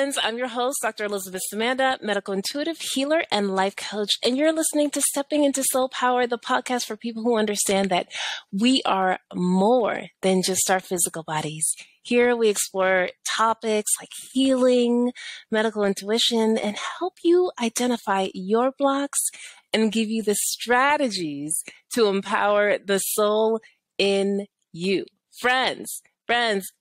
friends. I'm your host, Dr. Elizabeth Samanda, medical intuitive healer and life coach. And you're listening to Stepping into Soul Power, the podcast for people who understand that we are more than just our physical bodies. Here we explore topics like healing, medical intuition, and help you identify your blocks and give you the strategies to empower the soul in you. Friends,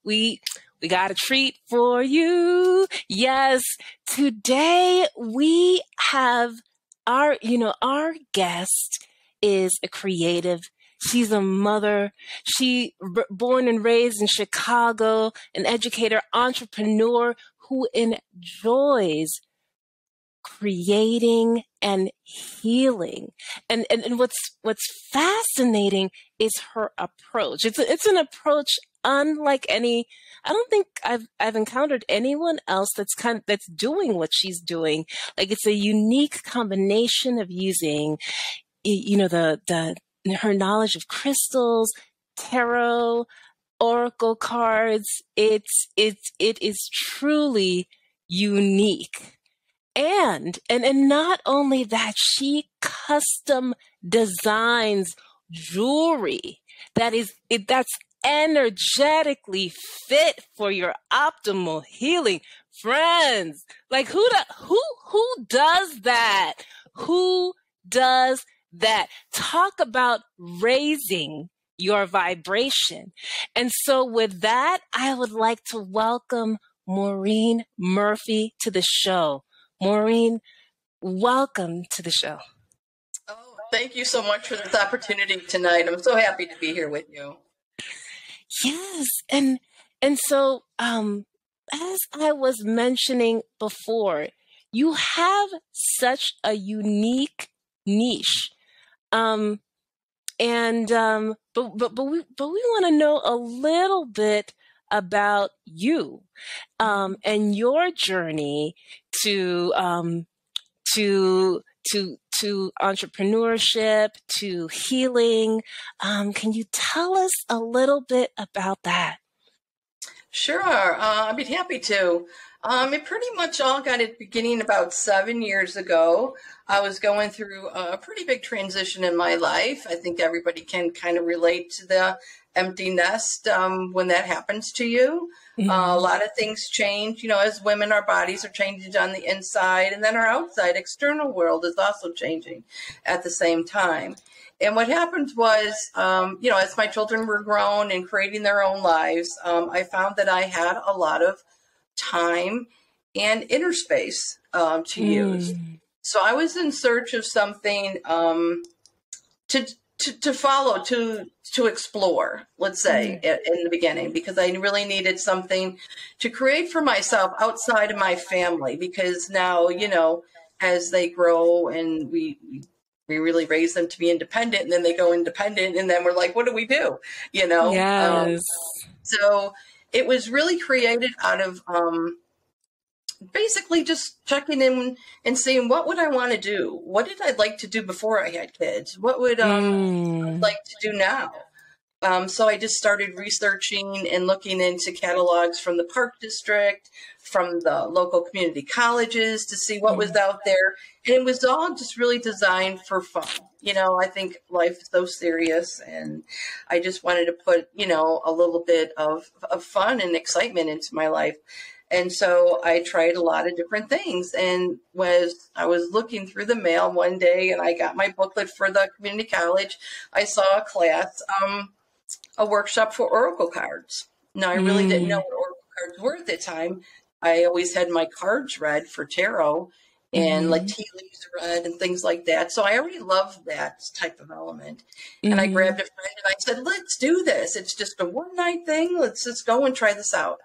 we got a treat for you. Yes, today we have our guest is a creative. She's a mother. She born and raised in Chicago, an educator, entrepreneur who enjoys creating and healing. And what's fascinating is her approach. It's an approach unlike any. I don't think I've encountered anyone else that's doing what she's doing. Like, it's a unique combination of using, her knowledge of crystals, tarot, oracle cards. It is truly unique. And not only that, she custom designs jewelry that's energetically fit for your optimal healing. Friends, like who does that? Who does that? Talk about raising your vibration. And so with that, I would like to welcome Maureen Murphy to the show. Maureen, welcome to the show. Oh, thank you so much for this opportunity tonight. I'm so happy to be here with you. Yes. And so, as I was mentioning before, you have such a unique niche. But we want to know a little bit about you, and your journey to entrepreneurship, to healing. Can you tell us a little bit about that? Sure, I'd be happy to. It pretty much all got its beginning about 7 years ago. I was going through a pretty big transition in my life. I think everybody can kind of relate to the empty nest when that happens to you. Mm-hmm. A lot of things change. As women, our bodies are changing on the inside, and then our outside external world is also changing at the same time. And what happened was, as my children were grown and creating their own lives, I found that I had a lot of time and inner space to use. So I was in search of something to follow, to explore, let's say, in the beginning, because I really needed something to create for myself outside of my family, because now, as they grow and we really raise them to be independent, and then they go independent, and then we're like, what do we do? Yes. So it was really created out of basically just checking in and seeing, what would I want to do? What did I like to do before I had kids? What would I like to do now? So I just started researching and looking into catalogs from the Park District, from the local community colleges, to see what was out there. And it was all just really designed for fun. I think life is so serious, and I just wanted to put, a little bit of fun and excitement into my life. And so I tried a lot of different things. And I was looking through the mail one day, and I got my booklet for the community college, I saw a class, a workshop for oracle cards. Now, I really didn't know what oracle cards were at the time. I always had my cards read for tarot and like tea leaves read and things like that. So I already loved that type of element. And I grabbed a friend and I said, let's do this. It's just a one-night thing. Let's just go and try this out.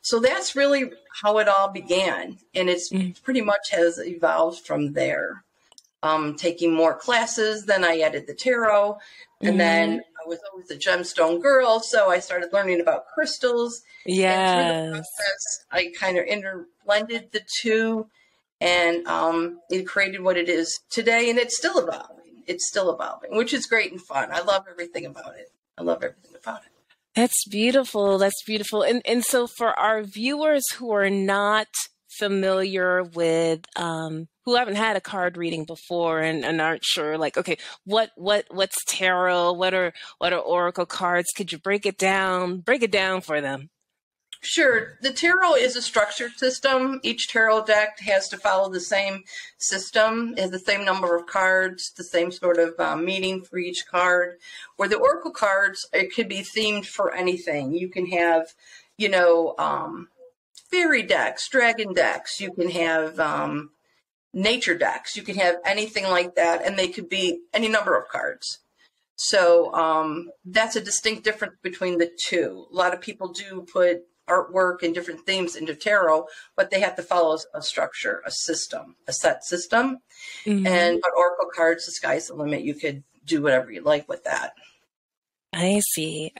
So that's really how it all began. And it's pretty much has evolved from there. Taking more classes, then I added the tarot. And then I was always a gemstone girl, so I started learning about crystals. Yes. And through the process, I kind of interblended the two, and it created what it is today. And it's still evolving. It's still evolving, which is great and fun. I love everything about it. That's beautiful. That's beautiful. And so for our viewers who are not familiar with, who haven't had a card reading before and aren't sure, like, okay, what's tarot? What are oracle cards? Could you break it down? Break it down for them. Sure. The tarot is a structured system. Each tarot deck has to follow the same system. It has the same number of cards, the same sort of meaning for each card. Where the oracle cards, it could be themed for anything. You can have, fairy decks, dragon decks. You can have nature decks. You can have anything like that, and they could be any number of cards. So that's a distinct difference between the two. A lot of people do put artwork and different themes into tarot, but they have to follow a structure, a system, a set system. But oracle cards, the sky's the limit. You could do whatever you like with that. I see.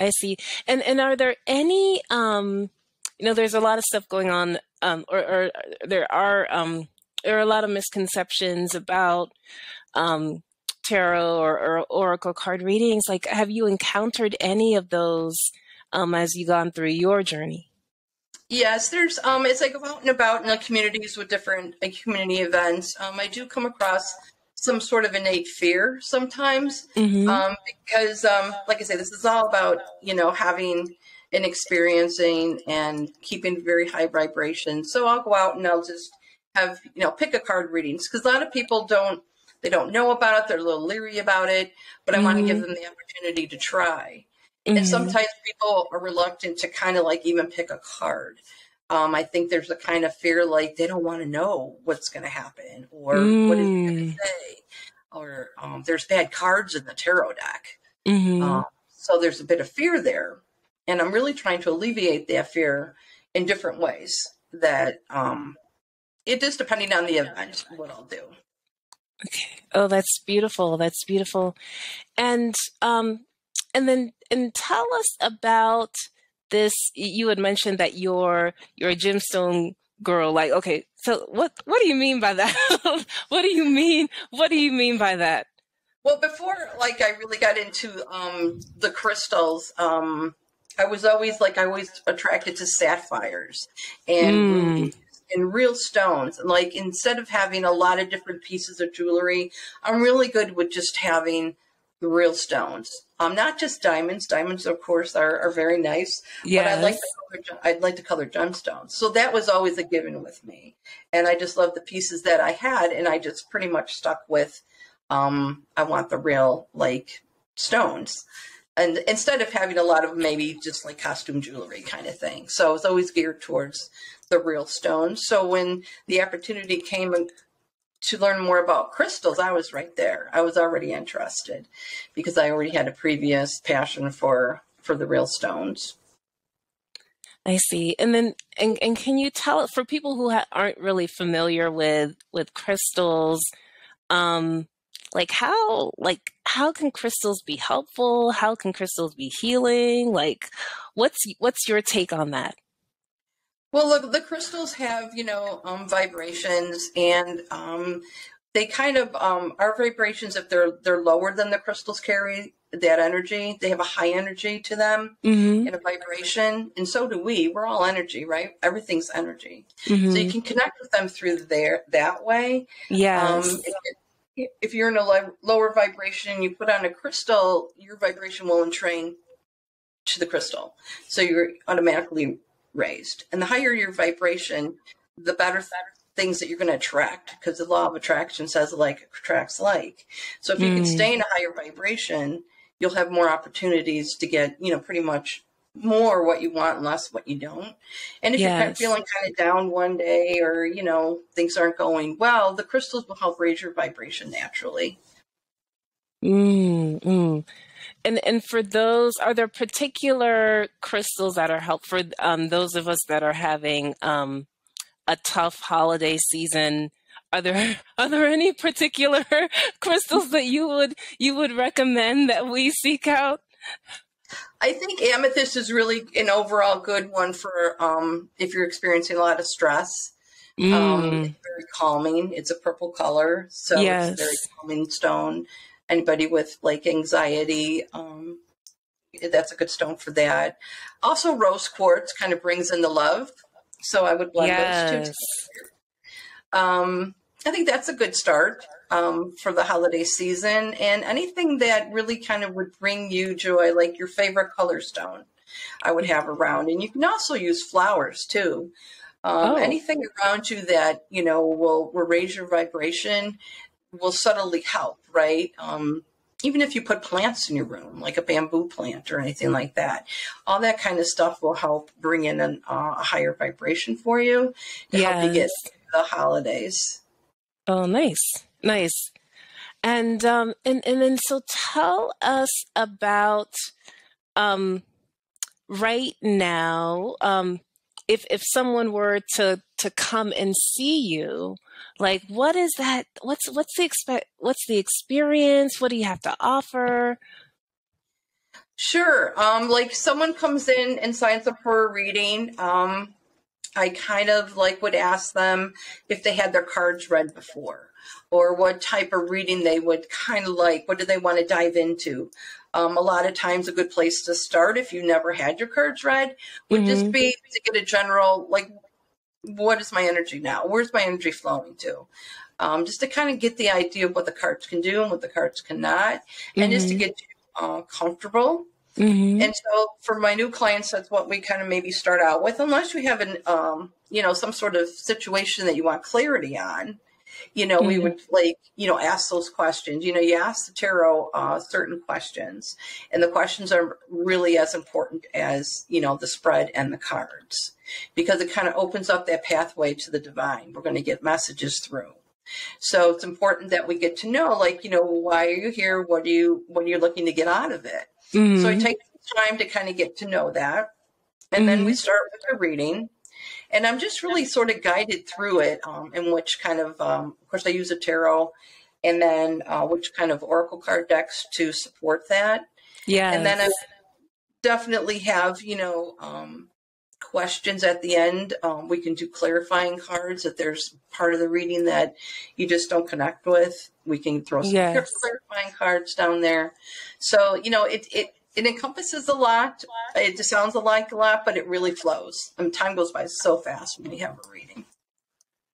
And are there any, there's a lot of stuff going on, or there are a lot of misconceptions about tarot or oracle card readings. Like, have you encountered any of those as you've gone through your journey? Yes, there's, as I go out and about in the communities with different community events, I do come across some sort of innate fear sometimes, because, like I say, this is all about, having and experiencing and keeping very high vibration. So I'll go out and I'll just have, pick a card readings, because a lot of people they don't know about it. They're a little leery about it, but I want to give them the opportunity to try. And sometimes people are reluctant to kind of like even pick a card. I think there's a kind of fear, like they don't want to know what's going to happen or what is he going to say, or there's bad cards in the tarot deck. So there's a bit of fear there. And I'm really trying to alleviate that fear in different ways that it is depending on the event, what I'll do. Okay. Oh, that's beautiful. That's beautiful. And tell us about this. You had mentioned that you're a gemstone girl. Like, okay, so what do you mean by that? What do you mean by that? Well, before I really got into the crystals, I was always attracted to sapphires and rubies and real stones. And instead of having a lot of different pieces of jewelry, I'm really good with just having the real stones. Not just diamonds. Diamonds, of course, are very nice. Yes. But I'd like to color gemstones. So that was always a given with me. And I just loved the pieces that I had, and I just pretty much stuck with, I want the real, stones. And instead of having a lot of maybe just costume jewelry kind of thing. So I was always geared towards the real stones. So when the opportunity came to learn more about crystals, I was right there. I was already interested because I already had a previous passion for the real stones. I see. And then, and can you tell, for people who aren't really familiar with crystals, how can crystals be helpful? How can crystals be healing? What's your take on that? Well, look, the crystals have, vibrations, and they kind of are vibrations. If they're lower than the crystals carry that energy, they have a high energy to them and a vibration. And so do we. We're all energy, right? Everything's energy. So you can connect with them through that way. Yes. If you're in a lower vibration, you put on a crystal, your vibration will entrain to the crystal. So you're automatically raised. And the higher your vibration, the better things that you're going to attract, because the law of attraction says like attracts like. So if you can stay in a higher vibration, you'll have more opportunities to get, pretty much more what you want and less what you don't. And if you're kind of feeling kind of down one day, or, things aren't going well, the crystals will help raise your vibration naturally. And for those, are there particular crystals that are helpful for those of us that are having a tough holiday season? Are there any particular crystals that you would recommend that we seek out? I think amethyst is really an overall good one for if you're experiencing a lot of stress. It's very calming. It's a purple color, so it's a very calming stone. Anybody with anxiety, that's a good stone for that. Also, rose quartz kind of brings in the love, so I would blend those two together. I think that's a good start for the holiday season. And anything that really kind of would bring you joy, like your favorite color stone, I would have around. And you can also use flowers too. Anything around you that, will raise your vibration will subtly help, right? Even if you put plants in your room, like a bamboo plant or anything like that, all that kind of stuff will help bring in a higher vibration for you to help you get the holidays. Oh, nice. Nice. And then so tell us about right now, if someone were to come and see you, like what is that? What's the experience? What do you have to offer? Sure. Like someone comes in and signs up for a reading. I kind of would ask them if they had their cards read before, or what type of reading they would kind of like. What do they want to dive into? A lot of times a good place to start, if you never had your cards read, would just be to get a general, what is my energy now? Where's my energy flowing to? Just to kind of get the idea of what the cards can do and what the cards cannot, and just to get you comfortable. And so for my new clients, that's what we kind of maybe start out with, unless you have some sort of situation that you want clarity on. We would ask those questions. You ask the tarot certain questions, and the questions are really as important as, the spread and the cards, because it kind of opens up that pathway to the divine. We're going to get messages through. So it's important that we get to know, why are you here? What are you looking to get out of it? So it takes time to kind of get to know that. And then we start with the reading. And I'm just really sort of guided through it, in which kind of course, I use a tarot, and then which kind of oracle card decks to support that. Yeah. And then I definitely have, questions at the end. We can do clarifying cards. If there's part of the reading that you just don't connect with, we can throw some clarifying cards down there. So, it encompasses a lot. It just sounds like a lot, but it really flows. Time goes by so fast when we have a reading.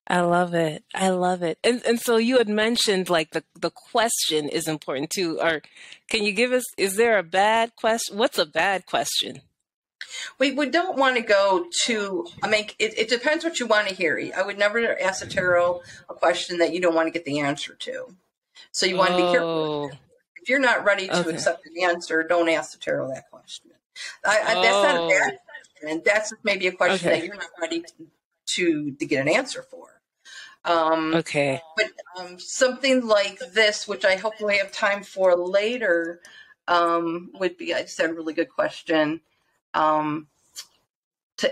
I love it. I love it. And so you had mentioned the question is important too. Or can you give us, is there a bad question? What's a bad question? We don't want to go to, it depends what you want to hear. I would never ask a tarot a question that you don't want to get the answer to. So you want to be careful. If you're not ready to accept the answer, don't ask the tarot that question. That's not a bad question. That's maybe a question that you're not ready to get an answer for. But something like this, which I hope we have time for later, would be, I just had a really good question to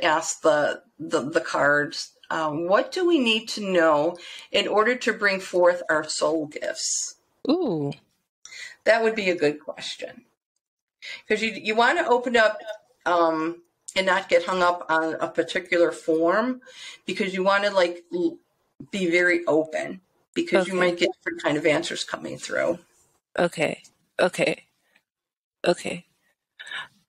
ask the cards. What do we need to know in order to bring forth our soul gifts? Ooh. That would be a good question, because you want to open up and not get hung up on a particular form, because you want to be very open, because you might get different kind of answers coming through. Okay.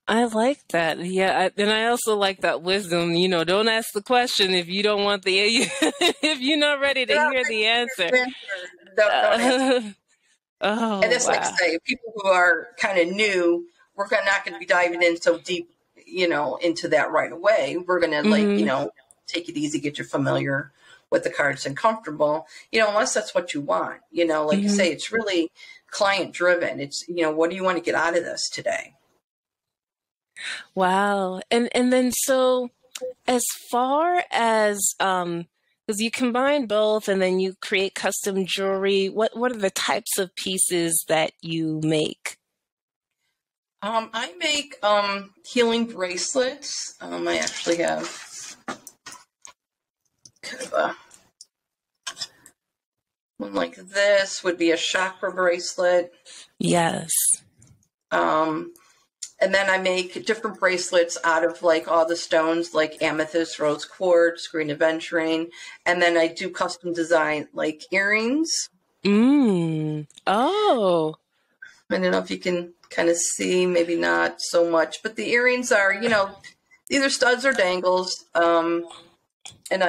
I like that. Yeah. And I also like that wisdom, don't ask the question if you don't want if you're not ready to hear the answer. Don't answer. And that's like I say, people who are kind of new, we're not going to be diving in so deep, into that right away. We're going to take it easy, get you familiar with the cards and comfortable, unless that's what you want, like you say, it's really client driven. It's, what do you want to get out of this today? Wow. And then, so as far as, because you combine both and then you create custom jewelry, what are the types of pieces that you make? I make healing bracelets. I actually have kind of one like this would be a chakra bracelet. Yes. And then I make different bracelets out of all the stones, like amethyst, rose quartz, green aventurine. And then I do custom design earrings. Oh. I don't know if you can kind of see, maybe not so much, but the earrings are, either studs or dangles. And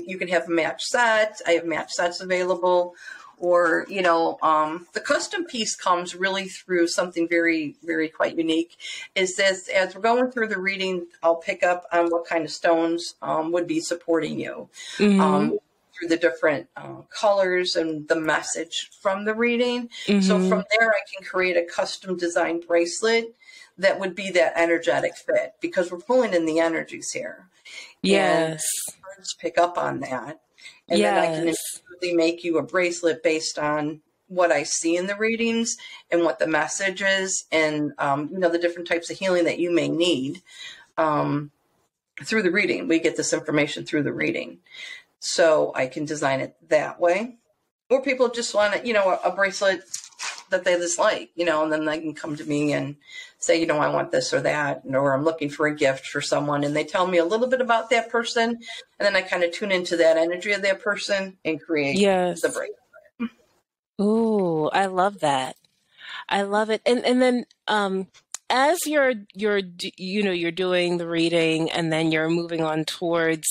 you can have match sets. I have match sets available. Or, the custom piece comes really through something very, very quite unique. Is this, as we're going through the reading, I'll pick up on what kind of stones would be supporting you through the different colors and the message from the reading. So from there, I can create a custom designed bracelet that would be that energetic fit, because we're pulling in the energies here. Yes. And cards pick up on that. And then I can make you a bracelet based on what I see in the readings and what the message is, and the different types of healing that you may need through the reading. We get this information through the reading, so I can design it that way. Or people just want a bracelet that they just like, and then they can come to me and say, I want this or that, or I'm looking for a gift for someone, and they tell me a little bit about that person, and then I kind of tune into that energy of that person and create the bracelet. Ooh, I love that. I love it. And then as you're doing the reading, and then you're moving on towards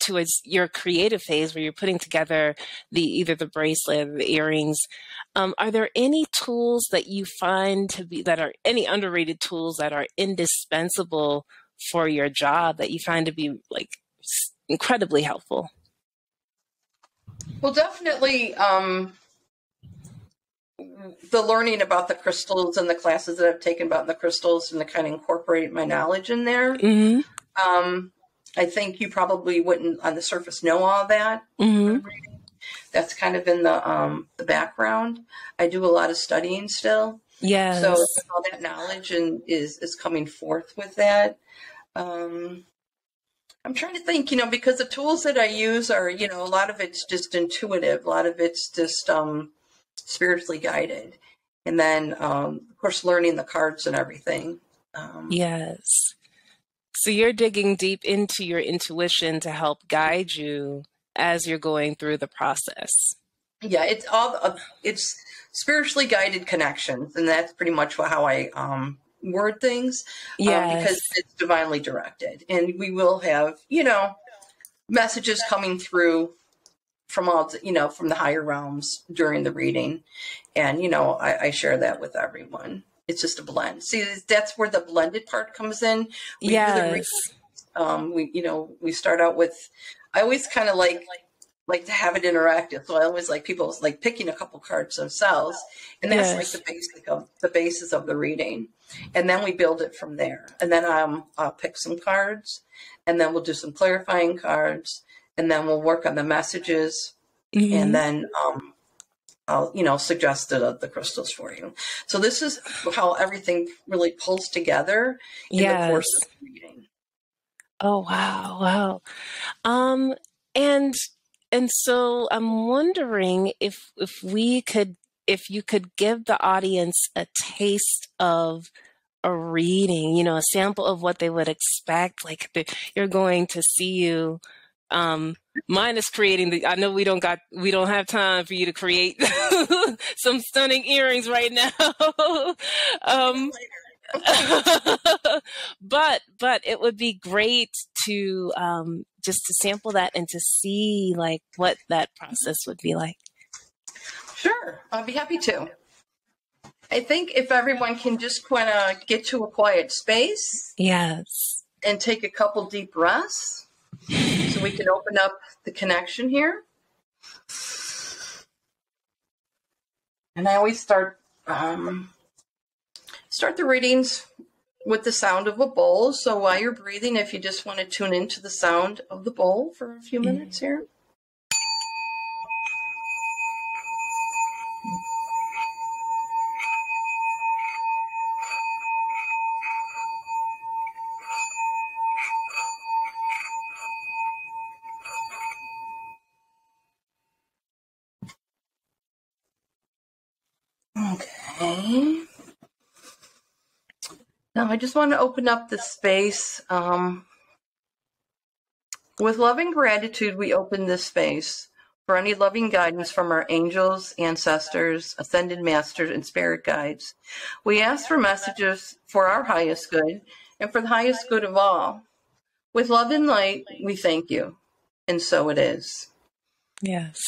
towards your creative phase where you're putting together either the bracelet or the earrings, are there any tools that you find that are any underrated tools that are indispensable for your job that you find to be like incredibly helpful? Well, definitely the learning about the crystals and the classes that I've taken about the crystals, and to kind of incorporate my knowledge in there. I think you probably wouldn't on the surface know all that. That's kind of in the background. I do a lot of studying still. Yes. So all that knowledge is coming forth with that. I'm trying to think, because the tools that I use are, a lot of it's just intuitive. A lot of it's just spiritually guided. And then, of course, learning the cards and everything. Yes. So you're digging deep into your intuition to help guide you as you're going through the process. Yeah, it's spiritually guided connections, and that's pretty much how I word things. Because it's divinely directed, and we will have messages coming through from all from the higher realms during the reading, and I share that with everyone. It's just a blend. See, that's where the blended part comes in. We start out with, I always kind of like to have it interactive. So I always like people like picking a couple cards themselves, and that's like the basis of the reading. And then we build it from there. And then I'll pick some cards, and then we'll do some clarifying cards, and then we'll work on the messages, and then I'll suggest the crystals for you. So this is how everything really pulls together in the course of the reading. Oh, wow. And so I'm wondering if you could give the audience a taste of a reading, a sample of what they would expect. Like you're going to see you. Mine is creating I know we don't have time for you to create some stunning earrings right now. But it would be great to just to sample that and to see like what that process would be like. Sure, I'll be happy to. I think if everyone can just kind of get to a quiet space, and take a couple deep breaths, so we can open up the connection here. And I always start the readings with the sound of a bowl. So while you're breathing, if you just want to tune into the sound of the bowl for a few minutes here. Okay. Now I just want to open up the space. With love and gratitude, we open this space for any loving guidance from our angels, ancestors, ascended masters, and spirit guides. We ask for messages for our highest good and for the highest good of all. With love and light, we thank you. And so it is. Yes.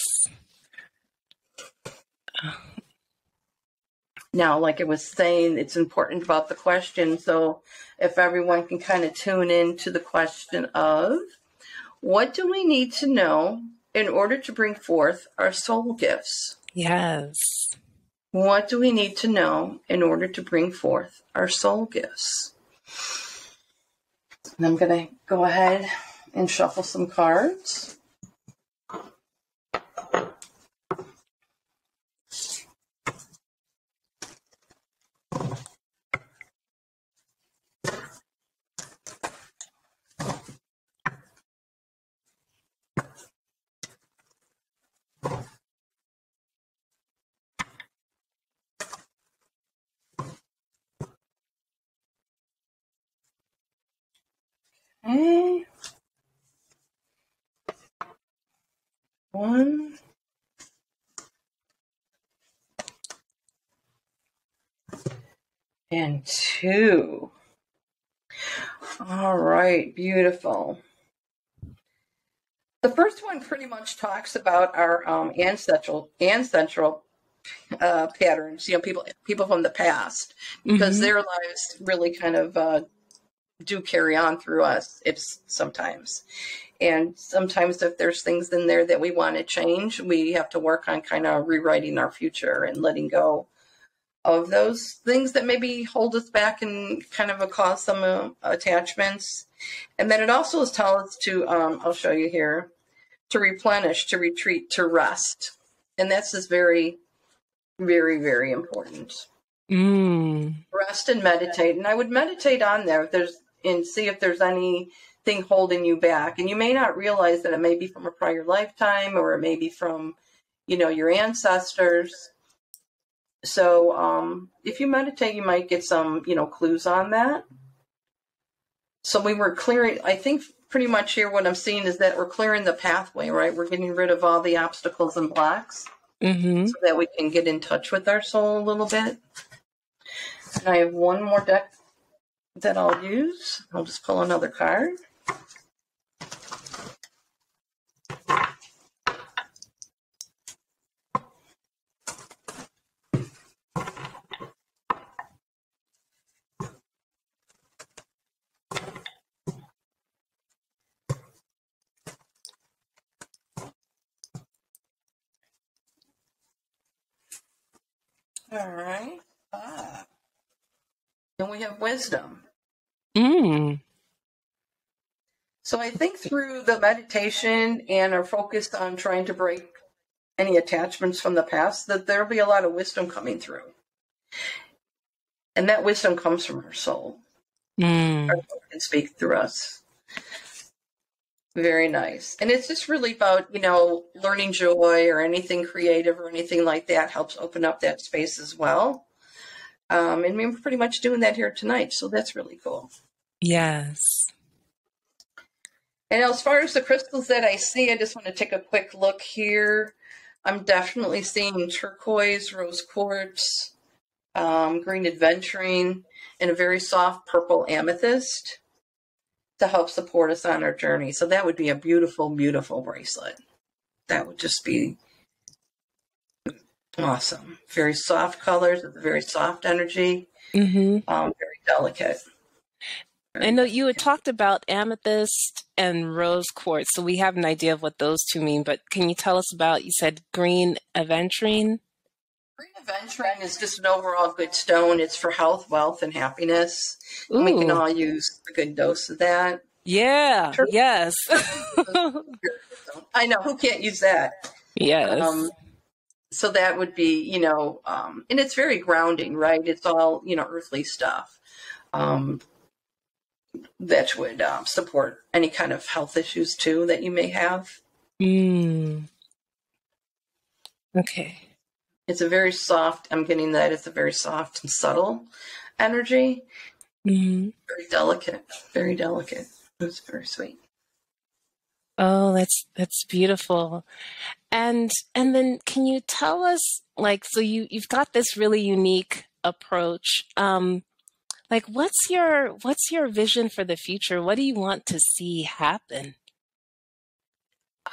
Now, like I was saying, it's important about the question. So if everyone can kind of tune in to the question of, what do we need to know in order to bring forth our soul gifts? Yes. What do we need to know in order to bring forth our soul gifts? And I'm going to go ahead and shuffle some cards. Okay. 1. And 2. All right, beautiful. The first one pretty much talks about our ancestral patterns. You know, people from the past, because their lives really kind of do carry on through us. It's sometimes, and sometimes if there's things in there that we want to change, we have to work on kind of rewriting our future and letting go of those things that maybe hold us back and kind of cause some attachments. And then it also tells us to, I'll show you here, to replenish, to retreat, to rest. And that's just very, very, very important. Rest and meditate. And I would meditate on there and see if there's anything holding you back. And you may not realize that it may be from a prior lifetime, or it may be from, your ancestors. So if you meditate, you might get some, clues on that. So we were clearing, I think pretty much here what I'm seeing is that we're clearing the pathway, right? We're getting rid of all the obstacles and blocks so that we can get in touch with our soul a little bit. And I have one more deck that I'll use. I'll just pull another card. All right. And we have wisdom. So I think through the meditation and our focus on trying to break any attachments from the past, that there'll be a lot of wisdom coming through. And that wisdom comes from our soul. Our soul can speak through us. Very nice. And it's just really about, learning joy or anything creative or anything like that helps open up that space as well. And we're pretty much doing that here tonight. So that's really cool. Yes. And as far as the crystals that I see, I just want to take a quick look here. I'm definitely seeing turquoise, rose quartz, green aventurine, and a very soft purple amethyst to help support us on our journey. So that would be a beautiful, beautiful bracelet. That would just be awesome. Very soft colors, very soft energy, very delicate. I know you had talked about amethyst and rose quartz, so we have an idea of what those two mean, but can you tell us about, you said green aventurine? Green aventurine is just an overall good stone. It's for health, wealth, and happiness. And we can all use a good dose of that. Yeah, yes. I know, who can't use that? Yes. So that would be, and it's very grounding, right? It's all, earthly stuff. That would support any kind of health issues too that you may have. Okay. It's a very soft, I'm getting that it's a very soft and subtle energy. Very delicate, very delicate. It's very sweet. Oh, that's beautiful. And then can you tell us, so you've got this really unique approach. Like, what's your vision for the future? What do you want to see happen?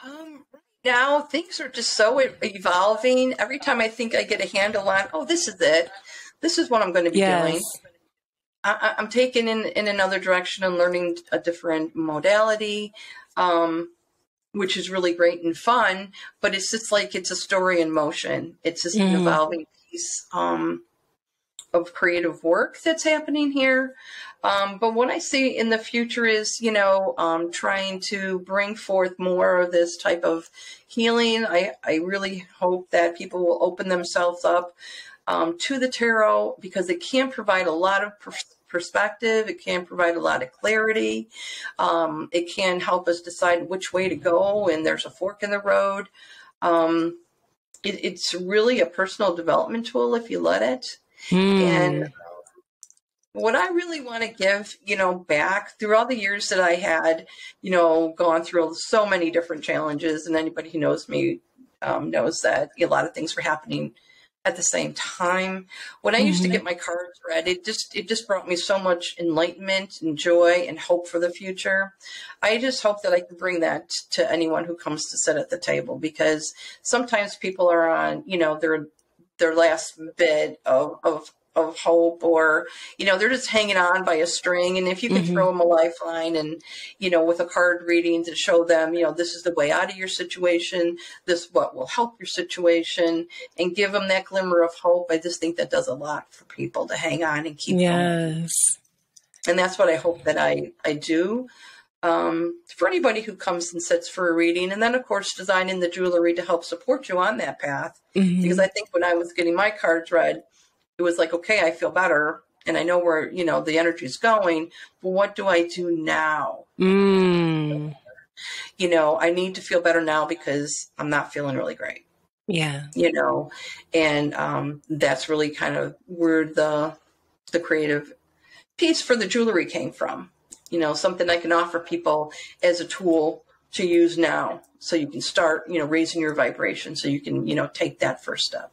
Right now things are just so evolving. Every time I think I get a handle on, oh, this is it. This is what I'm going to be Yes. doing. I'm taking in another direction and learning a different modality, which is really great and fun. But it's just like it's a story in motion. It's just an evolving piece of creative work that's happening here. But what I see in the future is, trying to bring forth more of this type of healing. I really hope that people will open themselves up to the tarot, because it can provide a lot of perspective. It can provide a lot of clarity. It can help us decide which way to go, and there's a fork in the road. It's really a personal development tool if you let it. And what I really want to give, back through all the years that I had, gone through so many different challenges, and anybody who knows me knows that a lot of things were happening at the same time. When I used to get my cards read, it just brought me so much enlightenment and joy and hope for the future. I just hope that I can bring that to anyone who comes to sit at the table, because sometimes people are on, their last bit of hope, or, they're just hanging on by a string. And if you can throw them a lifeline and, with a card reading to show them, this is the way out of your situation, this is what will help your situation, and give them that glimmer of hope, I just think that does a lot for people to hang on and keep going. And that's what I hope that I do. For anybody who comes and sits for a reading, and then of course designing the jewelry to help support you on that path. Because I think when I was getting my cards read, it was like, okay, I feel better and I know where, the energy is going, but what do I do now? I need to feel better now because I'm not feeling really great. Yeah. And that's really kind of where the creative piece for the jewelry came from. Something I can offer people as a tool to use now, so you can start, raising your vibration, so you can, take that first step.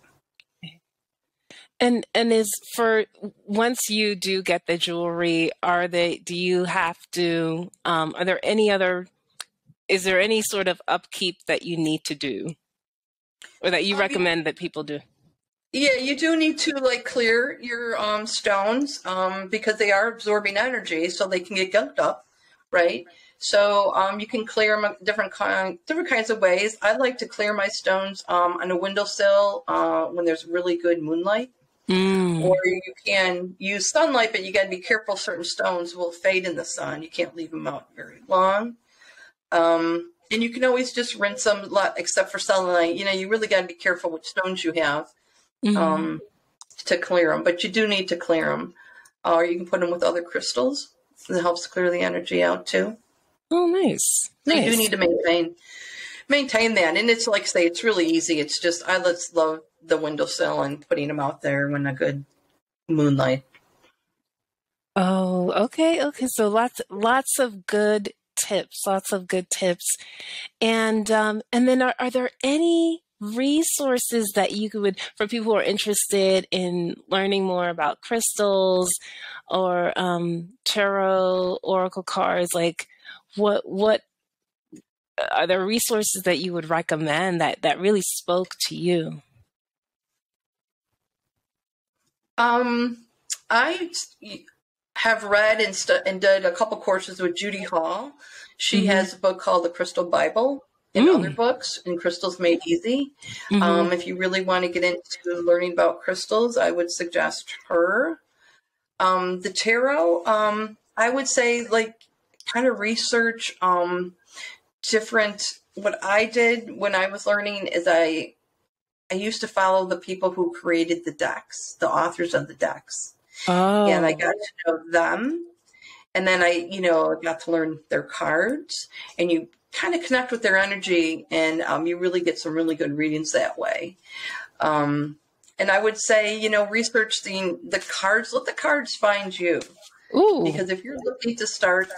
And is for once you do get the jewelry, are there any sort of upkeep that you need to do, or that you recommend that people do? Yeah, you do need to clear your stones because they are absorbing energy, so they can get gunked up, right? So you can clear them different kinds of ways. I like to clear my stones on a windowsill when there's really good moonlight. Or you can use sunlight, but you got to be careful. Certain stones will fade in the sun. You can't leave them out very long. And you can always just rinse them, except for selenite. You really got to be careful which stones you have to clear them. But you do need to clear them. Or you can put them with other crystals. That helps clear the energy out too. Oh, nice. So you do need to maintain that. And it's like I say, it's really easy. It's just, I just love the windowsill and putting them out there when a good moonlight. Oh, okay. So lots of good tips. And then are there any resources that you could, for people who are interested in learning more about crystals or tarot, oracle cards, like what are there resources that you would recommend that really spoke to you? I have read and did a couple courses with Judy Hall. She has a book called The Crystal Bible and other books, and Crystals Made Easy. If you really want to get into learning about crystals, I would suggest her. The tarot, I would say kind of research different. What I did when I was learning is I used to follow the people who created the decks, the authors of the decks. Oh. And I got to know them. And then I got to learn their cards, and you kind of connect with their energy, and you really get some really good readings that way. And I would say, research the cards, let the cards find you. Ooh. Because if you're looking to start,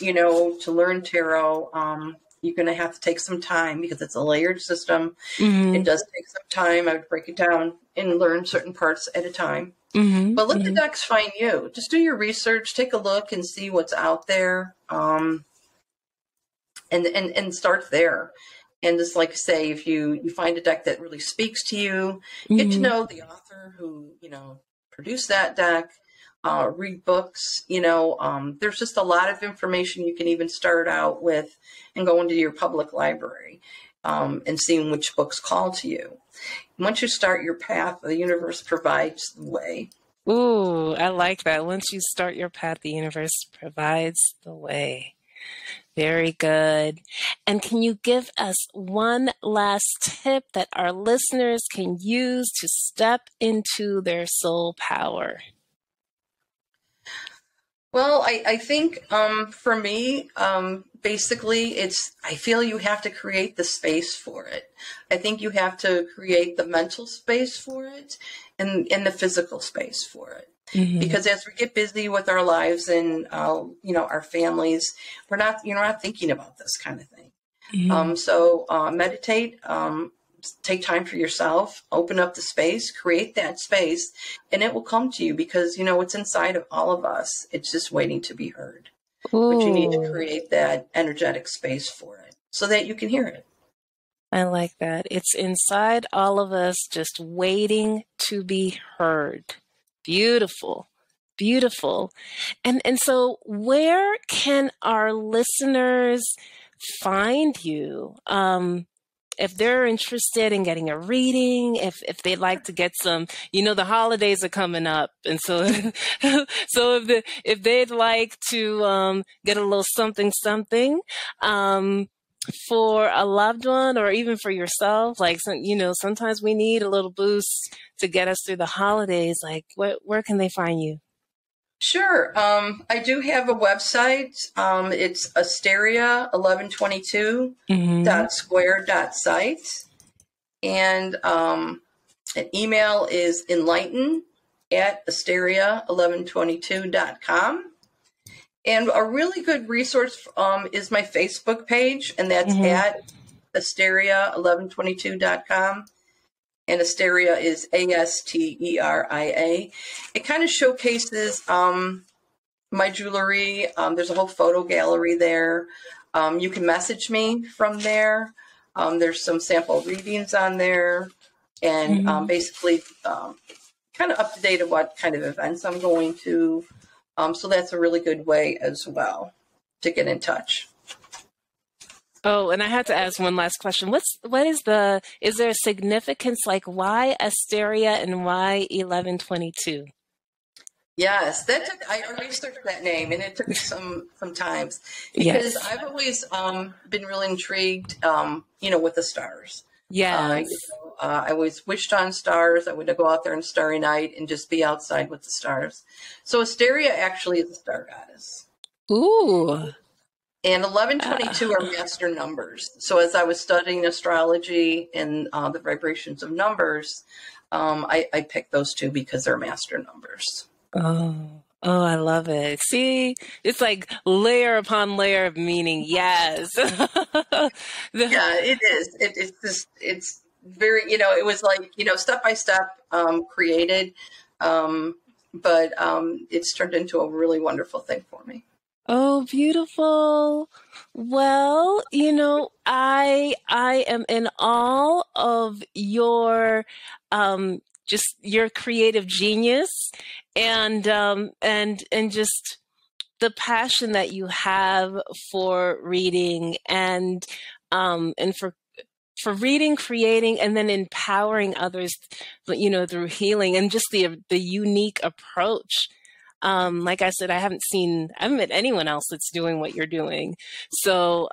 to learn tarot, you're going to have to take some time because it's a layered system. It does take some time. I would break it down and learn certain parts at a time. But let the decks find you. Just do your research, take a look and see what's out there. And start there. And just like say, if you find a deck that really speaks to you, get to know the author who, produced that deck, read books, there's just a lot of information you can even start out with and go into your public library and seeing which books call to you. Once you start your path, the universe provides the way. Ooh, I like that. Once you start your path, the universe provides the way. Very good. And can you give us one last tip that our listeners can use to step into their soul power? Well, I think for me, basically, I feel you have to create the space for it. I think you have to create the mental space for it and the physical space for it. Because as we get busy with our lives and, our families, we're not thinking about this kind of thing. So meditate, take time for yourself, open up the space, create that space, and it will come to you because, it's inside of all of us. It's just waiting to be heard. Ooh. But you need to create that energetic space for it so that you can hear it. I like that. It's inside all of us, just waiting to be heard. Beautiful. Beautiful. And so where can our listeners find you? If they're interested in getting a reading, if they'd like to get some, the holidays are coming up. And so, if they'd like to, get a little something, for a loved one or even for yourself, like, sometimes we need a little boost to get us through the holidays. Like, where can they find you? Sure. I do have a website. It's asteria1122.square.site. And an email is enlighten@asteria1122.com. And a really good resource is my Facebook page, and that's at asteria1122.com. And Asteria is Asteria. It kind of showcases my jewelry. There's a whole photo gallery there. You can message me from there. There's some sample readings on there. And basically kind of up to date of what kind of events I'm going to. So that's a really good way as well to get in touch. Oh, and I had to ask one last question. Is there a significance, like why Asteria and why 1122? Yes, I researched that name and it took some times because I've always been really intrigued, with the stars. Yes. I always wished on stars. I would go out there on Starry Night and just be outside with the stars. So Asteria actually is a star goddess. Ooh. And 1122 are master numbers. So as I was studying astrology and the vibrations of numbers, I picked those two because they're master numbers. Oh, I love it. See, it's like layer upon layer of meaning. Yes. Yeah, it is. It's very, it was like, step by step created. But it's turned into a really wonderful thing for me. Oh, beautiful. Well, I am in awe of your just your creative genius and just the passion that you have for reading and for reading, creating, and then empowering others, through healing and just the unique approach. Like I said, I haven't met anyone else that's doing what you're doing. So,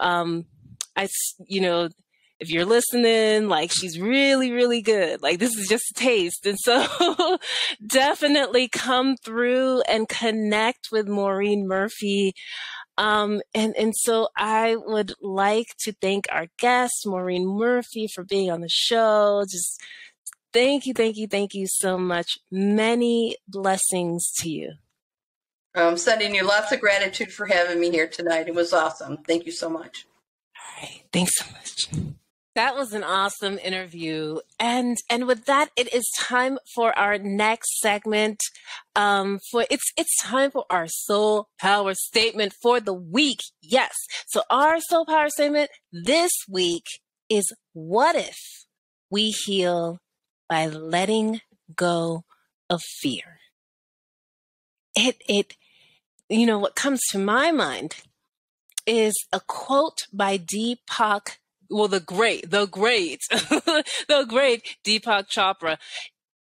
if you're listening, like she's really, really good. Like this is just a taste. And so definitely come through and connect with Maureen Murphy. And so I would like to thank our guest, Maureen Murphy, for being on the show. Just thank you so much. Many blessings to you. I'm sending you lots of gratitude for having me here tonight. It was awesome. Thank you so much. All right. Thanks so much. That was an awesome interview. And with that, it is time for our next segment. It's time for our soul power statement for the week. Yes. So our soul power statement this week is, what if we heal by letting go of fear? What comes to my mind is a quote by Deepak, well, the great, the great Deepak Chopra.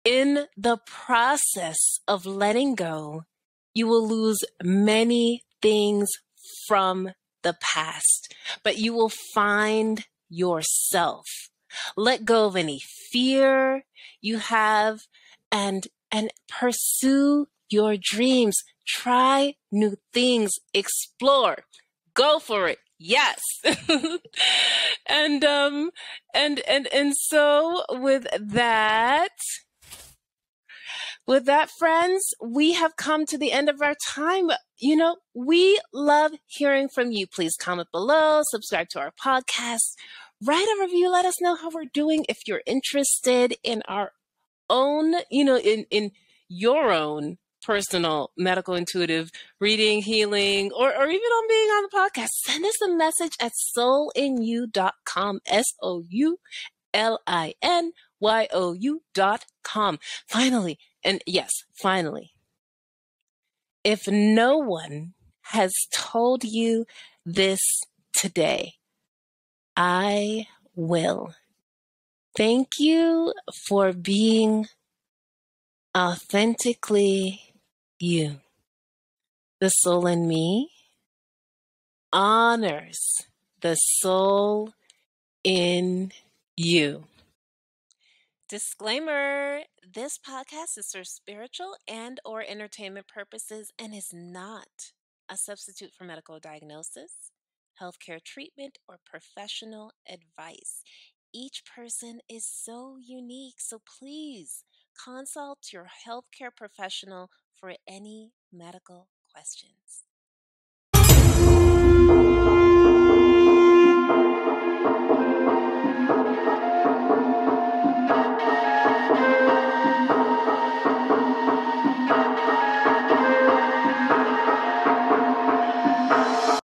In the process of letting go, you will lose many things from the past, but you will find yourself. Let go of any fear you have and pursue your dreams. Try new things, explore, go for it. Yes. And so with that, friends, we have come to the end of our time. We love hearing from you. Please comment below, subscribe to our podcast, write a review, let us know how we're doing. If you're interested in our own, in your own personal medical intuitive reading, healing, or even on being on the podcast, send us a message at soulinyou.com, SOULINYOU.com. Finally, if no one has told you this today, I will. Thank you for being authentically you. The soul in me honors the soul in you. Disclaimer: this podcast is for spiritual and or entertainment purposes and is not a substitute for medical diagnosis, healthcare treatment, or professional advice. Each person is so unique, so please consult your healthcare professional for any medical questions.